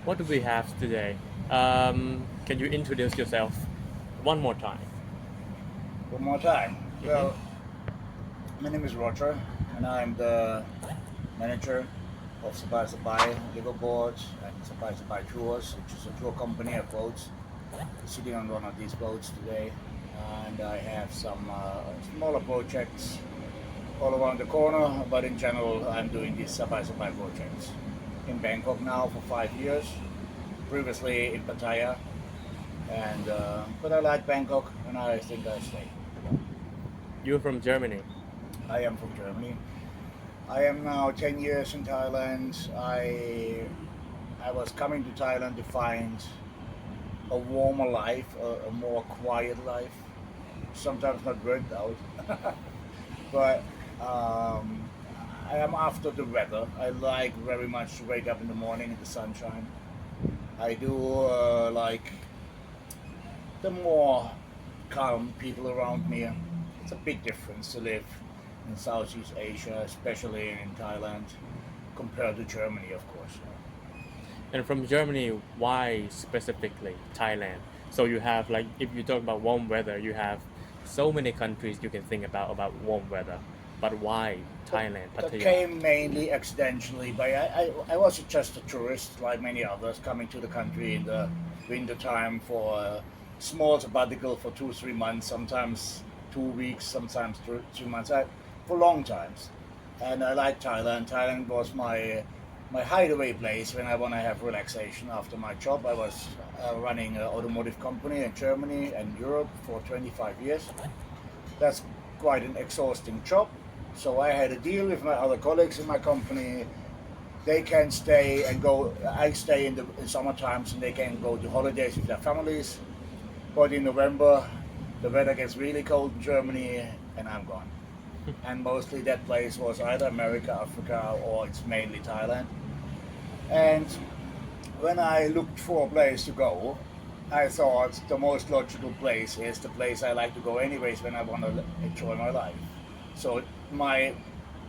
What do we have today? Can you introduce yourself one more time? One more time. Hmm. Well, my name is Roger, and I'm the manager of Sabai Sabai Liverboard and Sabai Sabai Tours, which is a tour company of boats. Sitting on one of these boats today, and I have some smaller projects all around the corner, but in general, I'm doing these Sabai Sabai projects in Bangkok now for 5 years. Previously in Pattaya, and but I like Bangkok, and I think I stay. You're from Germany. I am from Germany. I am now 10 years in Thailand. I was coming to Thailand to find a warmer life, a more quiet life. Sometimes not worked out, but um, I am after the weather. I like very much to wake up in the morning in the sunshine. I do like the more calm people around me. It's a big difference to live in Southeast Asia, especially in Thailand, compared to Germany, of course. And from Germany, why specifically Thailand? So you have like if you talk about warm weather, you have so many countries you can think about warm weather. But why That, Thailand, that Pattaya? came mainly accidentally. But I was just a tourist, like many others, coming to the country in the winter time for a small sabbatical for 2 3 months, sometimes 2 weeks, sometimes 3 months, for long times. And I like Thailand. Thailand was my hideaway place when I want to have relaxation after my job. I was running an automotive company in Germany and Europe for 25 years. That's quite an exhausting job. So I had a deal with my other colleagues in my company. They can stay and go. I stay in the in summer times, and they can go to holidays with their families. But in November, the weather gets really cold in Germany, and I'm gone. And mostly that place was either America, Africa, or it's mainly Thailand. And when I looked for a place to go, I thought the most logical place is the place I like to go anyways when I want to enjoy my life. So my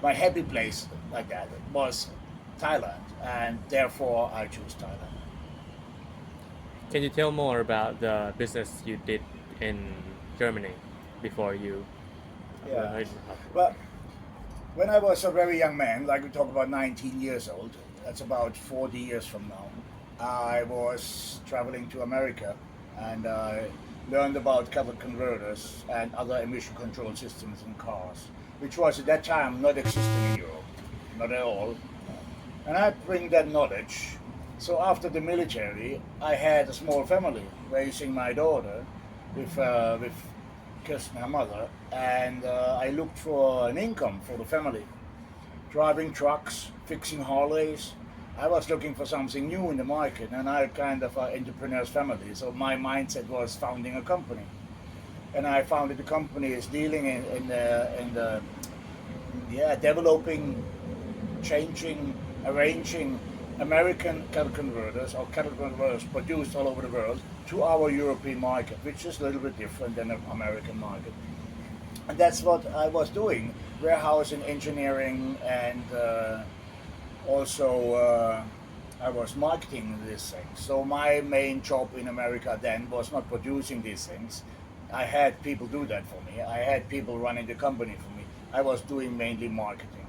my happy place like that was Thailand, and therefore I choose Thailand. Can you tell more about the business you did in Germany before you Yeah. heard of? Well, when I was a very young man, like we talk about 19 years old, that's about 40 years from now, I was traveling to America, and I learned about catalytic converters and other emission control systems in cars, which was at that time not existing in Europe, not at all. And I bring that knowledge. So after the military, I had a small family raising my daughter with Kirsten, her mother, and I looked for an income for the family, driving trucks, fixing Harleys. I was looking for something new in the market, and I kind of an entrepreneur's family. So my mindset was founding a company, and I founded the company is dealing in the yeah, developing, changing, arranging American cattle converters or cattle converters produced all over the world to our European market, which is a little bit different than the American market. And that's what I was doing, warehousing, engineering, and also I was marketing these things. So my main job in America then was not producing these things. I had people do that for me. I had people running the company for me. I was doing mainly marketing.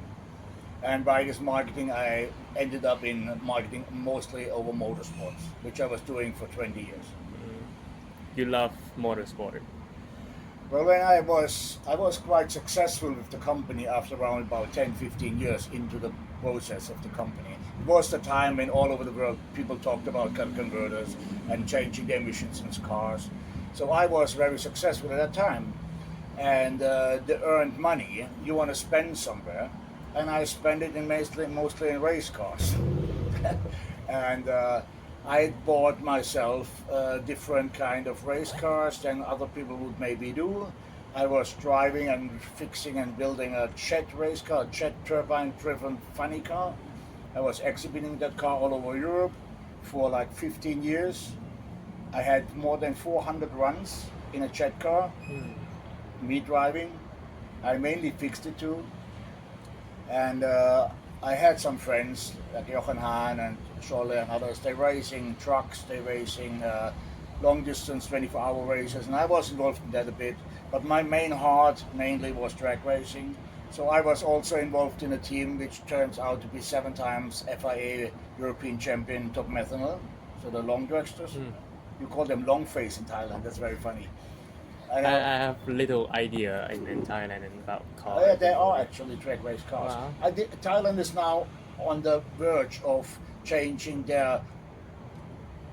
And by this marketing, I ended up in marketing mostly over motorsports, which I was doing for 20 years. You love motorsport. Well, when I was quite successful with the company after around about 10, 15 years into the process of the company. It was the time when all over the world people talked about car converters and changing the emissions in cars. So I was very successful at that time. And the earned money you want to spend somewhere, and I spend it in mostly in race cars. And I bought myself different kind of race cars than other people would maybe do. I was driving and fixing and building a jet race car, jet turbine driven funny car. I was exhibiting that car all over Europe for like 15 years. I had more than 400 runs in a jet car, me driving. I mainly fixed it too. And I had some friends like Jochen Hahn and Scholle and others. They're racing trucks, they're racing long distance 24-hour races, and I was involved in that a bit. But my main heart mainly was drag racing. So I was also involved in a team which turns out to be 7 times FIA European champion top methanol. So the long dragsters. Mm. You call them long face in Thailand. That's very funny. And, I have little idea in Thailand and about cars. yeah, there are actually drag race cars. Wow. Thailand is now on the verge of changing their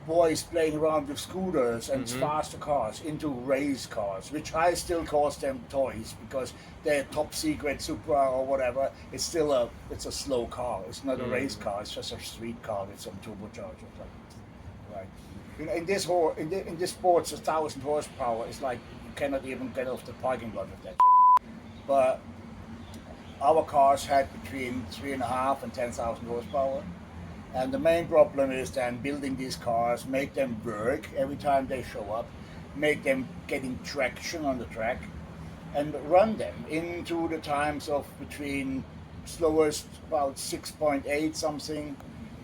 boys playing around with scooters and faster cars into race cars, which I still call them toys because they're top secret Supra or whatever. It's still a slow car. It's not a race car. It's just a street car with some turbochargers. Right. In this sports, 1,000 horsepower is like you cannot even get off the parking lot with that shit. But our cars had between 3.5 and 10,000 horsepower. And the main problem is then building these cars, make them work every time they show up, make them getting traction on the track, and run them into the times of between slowest about 6.8 something,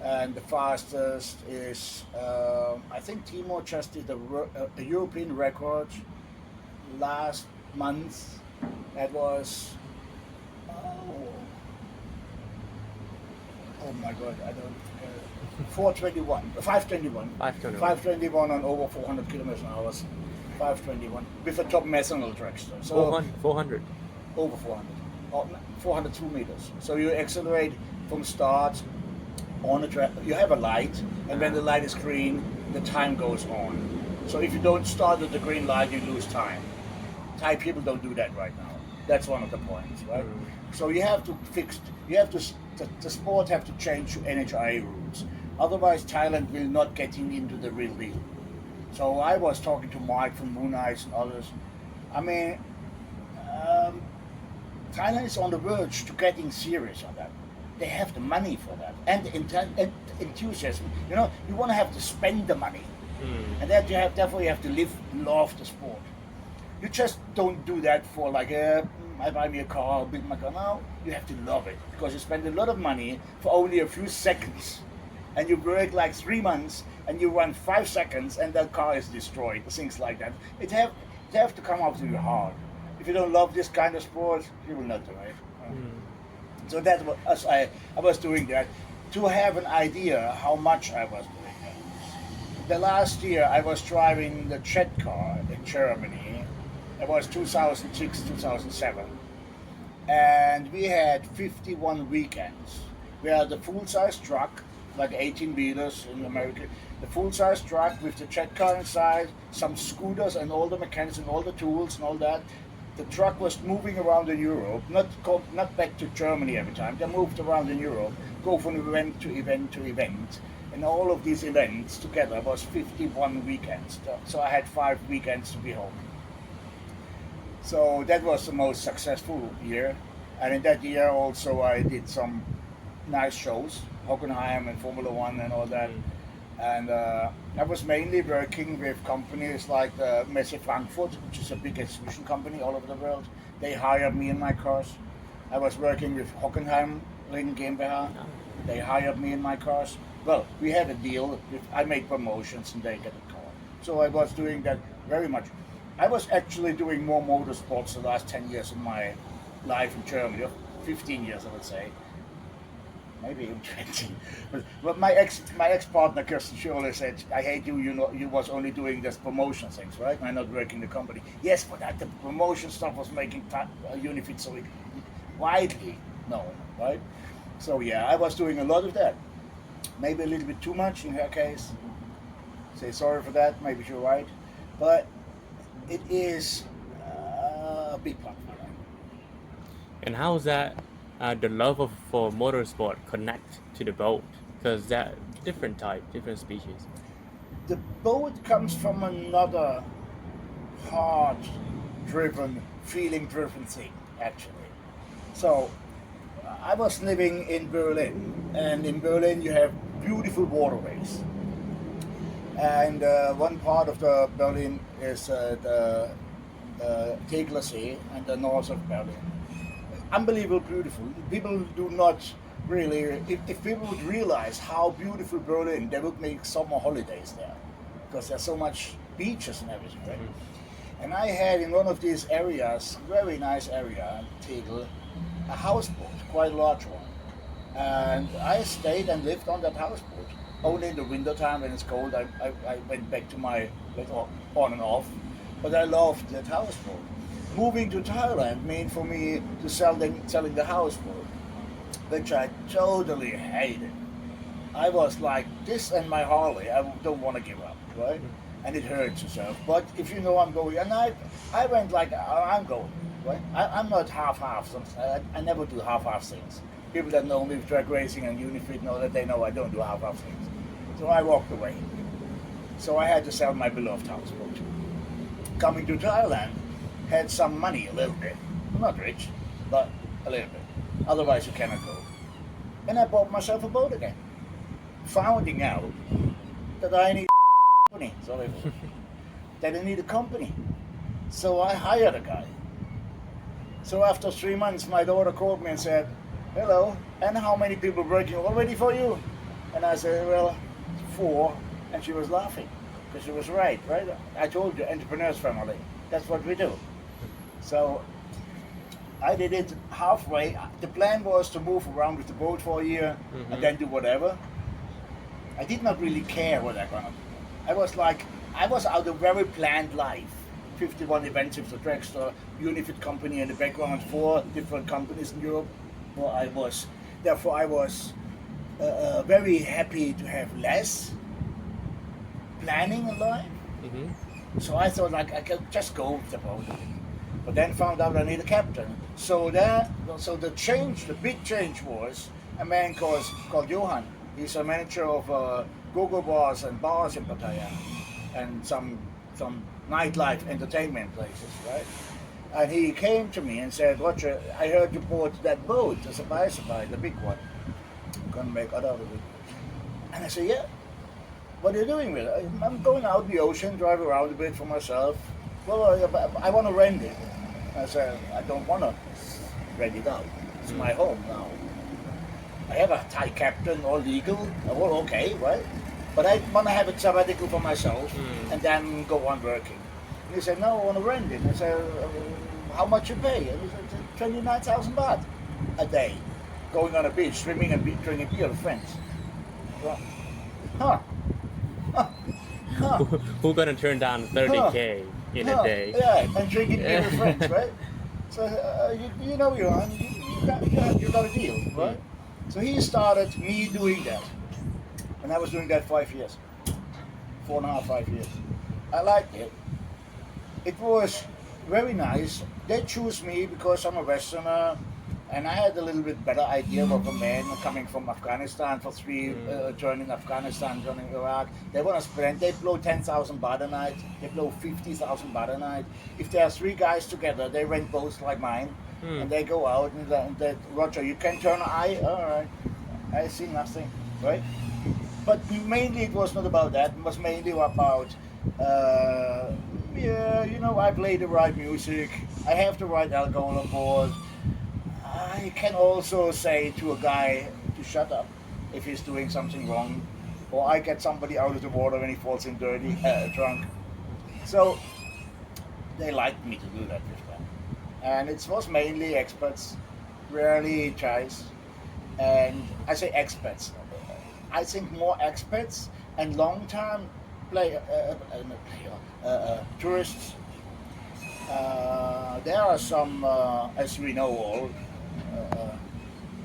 and the fastest is I think Timo just did a European record last month. That was oh my god, I don't. 421, 521. 521. 521 on over 400 kilometers an hour. 521 with a top methanol dragster. So 400. over 400, or 402 meters. So you accelerate from start on a track. You have a light, and when the light is green, the time goes on. So if you don't start at the green light, you lose time. Thai people don't do that right now. That's one of the points, right? So you have to the sport have to change to NHRA rules. Otherwise, Thailand will not get into the real deal. So I was talking to Mike from Moon Eyes and others. I mean, Thailand is on the verge to getting serious on that. They have the money for that and the enthusiasm. You know, you want to have to spend the money, and that therefore you have to love the sport. You just don't do that for like I buy me a car, I'll build my car. No, you have to love it because you spend a lot of money for only a few seconds, and you work like 3 months, and you run 5 seconds, and that car is destroyed. Things like that. It have to come out of your heart. If you don't love this kind of sport, you will not do it. So that's what I was doing that to have an idea how much I was doing that. The last year I was driving the jet car in Germany. It was 2006, 2007. And we had 51 weekends. We had the full-size truck, like 18 wheelers in America, the full-size truck with the jet car inside, some scooters and all the mechanics and all the tools and all that. The truck was moving around in Europe, not back to Germany every time. They moved around in Europe, go from event to event to event. And all of these events together was 51 weekends. So I had 5 weekends to be home. So that was the most successful year. And in that year also I did some nice shows, Hockenheim and Formula One and all that. And I was mainly working with companies like Messe Frankfurt, which is a big exhibition company all over the world. They hired me in my cars. I was working with Hockenheim Ring GmbH. They hired me in my cars. Well, we had a deal. I made promotions and they get a car. So I was doing that very much. I was actually doing more motorsports the last 10 years of my life in Germany, 15 years I would say. Maybe even 20. But my ex-partner Kirsten Schürrle said, I hate you, you know, you was only doing this promotion things, right? I'm not working the company. Yes, but the promotion stuff was making Unifit so widely known, right? So yeah, I was doing a lot of that. Maybe a little bit too much in her case. Say sorry for that, maybe you're right. But it is a big part of my life. And how is that the love for motorsport connect to the boat? Because that different type, different species. The boat comes from another heart-driven, feeling-driven thing, actually. So I was living in Berlin, and in Berlin you have beautiful waterways. And one part of the Berlin is the Tegernsee and the north of Berlin. Unbelievable beautiful. People do not really, if people would realize how beautiful Berlin, they would make summer holidays there, because there's so much beaches and everything, right? And I had in one of these areas, very nice area, Tegel, a houseboat, quite a large one. And I stayed and lived on that houseboat. Only in the winter time when it's cold, I went back to my on and off. But I loved that houseboat. Moving to Thailand meant for me to selling the houseboat, which I totally hated. I was like, this and my Harley, I don't want to give up, right? And it hurts yourself. But if you know I'm going, and I went like, I'm going, right? I'm not half-half. I never do half-half things. People that know me with drag racing and Unifit know that they know I don't do half-half things. So I walked away. So I had to sell my beloved houseboat. Coming to Thailand, had some money a little bit. Not rich, but a little bit. Otherwise you cannot go. And I bought myself a boat again. Finding out that I need company. Sorry. That I need a company. So I hired a guy. So after 3 months, my daughter called me and said, hello, and how many people working already for you? And I said, well, 4. And she was laughing, because she was right? I told you, entrepreneurs family, that's what we do. So I did it halfway. The plan was to move around with the boat for a year and then do whatever. I did not really care what I'm gonna do. I was out a very planned life. 51 events with the Dragster, Unifit company in the background, 4 different companies in Europe. Therefore I was very happy to have less planning in life. So I thought like I could just go with the boat. But then found out I need a captain. So the big change was a man called Johan. He's a manager of go-go bars and bars in Pattaya and some nightlife entertainment places, right? And he came to me and said, Roger, I heard you bought that boat, the bicycle, the big one. I'm gonna make out of it. And I said, yeah. What are you doing with it? I'm going out in the ocean, drive around a bit for myself. Well, I want to rent it. I said, I don't want to rent it out. It's my home now. I have a Thai captain, all legal. Well, okay, right? But I want to have a sabbatical for myself and then go on working. And he said, no, I want to rent it. I said, how much you pay? And he said, 29,000 baht a day. Going on a beach, swimming and drinking beer with friends. Well, huh. Who gonna turn down 30K in a day? Yeah, and drinking beer with friends, right? So you know you're on. You got a deal, right? So he started me doing that, and I was doing that 5 years, 4.5, 5 years. I liked it. It was very nice. They choose me because I'm a Westerner. And I had a little bit better idea of a man coming from Afghanistan for 3, joining Afghanistan, joining Iraq. They want to spend, they blow 10,000 baht a night, they blow 50,000 baht a night. If there are 3 guys together, they rent boats like mine, and they go out and they, Roger, you can turn an eye, all right, I see nothing, right? But mainly it was not about that, it was mainly about, yeah, you know, I play the right music, I have the right alcohol on board. I can also say to a guy to shut up if he's doing something wrong, or I get somebody out of the water when he falls in dirty, drunk. So they liked me to do that with them. And it was mainly expats, rarely Thais. And I say expats. I think more expats and long-term tourists. There are some, as we know all,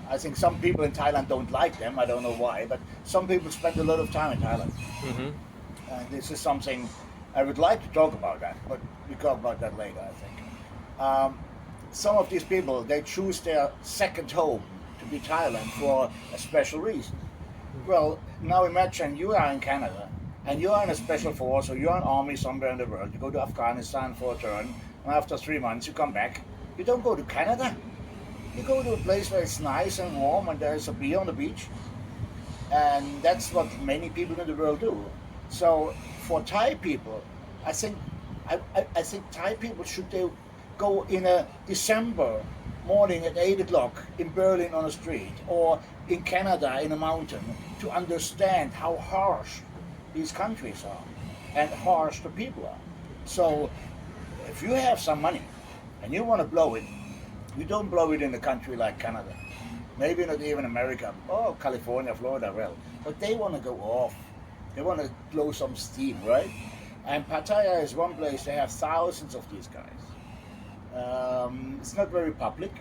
I think some people in Thailand don't like them. I don't know why, but some people spend a lot of time in Thailand. And this is something I would like to talk about that, but we talk about that later, I think. Some of these people, they choose their second home to be Thailand for a special reason. Well, now imagine you are in Canada, and you are in a special force, or you are an army somewhere in the world. You go to Afghanistan for a turn, and after 3 months you come back. You don't go to Canada. You go to a place where it's nice and warm and there's a beer on the beach. And that's what many people in the world do. So for Thai people, I think Thai people should go in a December morning at 8 o'clock in Berlin on a street, or in Canada in a mountain to understand how harsh these countries are and harsh the people are. So if you have some money and you want to blow it, you don't blow it in a country like Canada, maybe not even America, or California, Florida, well, but they want to go off. They want to blow some steam, right? And Pattaya is one place, they have thousands of these guys. It's not very public,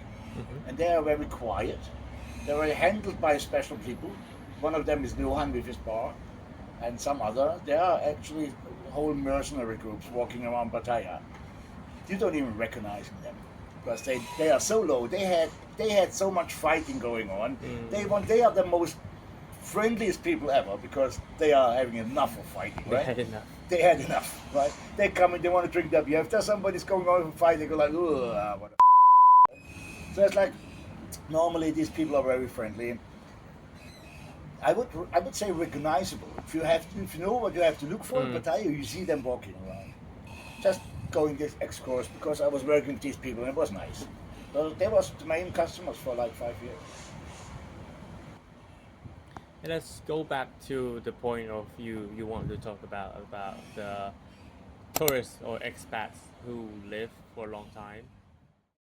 and they are very quiet. They're handled by special people. One of them is Johan with his bar, and some other. There are actually whole mercenary groups walking around Pattaya. You don't even recognize them because they are so low. They had so much fighting going on. They are the most friendliest people ever because they are having enough of fighting, They right? had enough. They had enough, right? They come and they want to drink their beer. If there's somebody's going on for fight, they go like, ugh, what the So it's like, normally these people are very friendly. I would say recognizable. If you know what you have to look for in Pattaya, you see them walking around. Just going this excursion because I was working with these people and it was nice. So they was the main customers for like 5 years. And let's go back to the point of you want to talk about the tourists or expats who live for a long time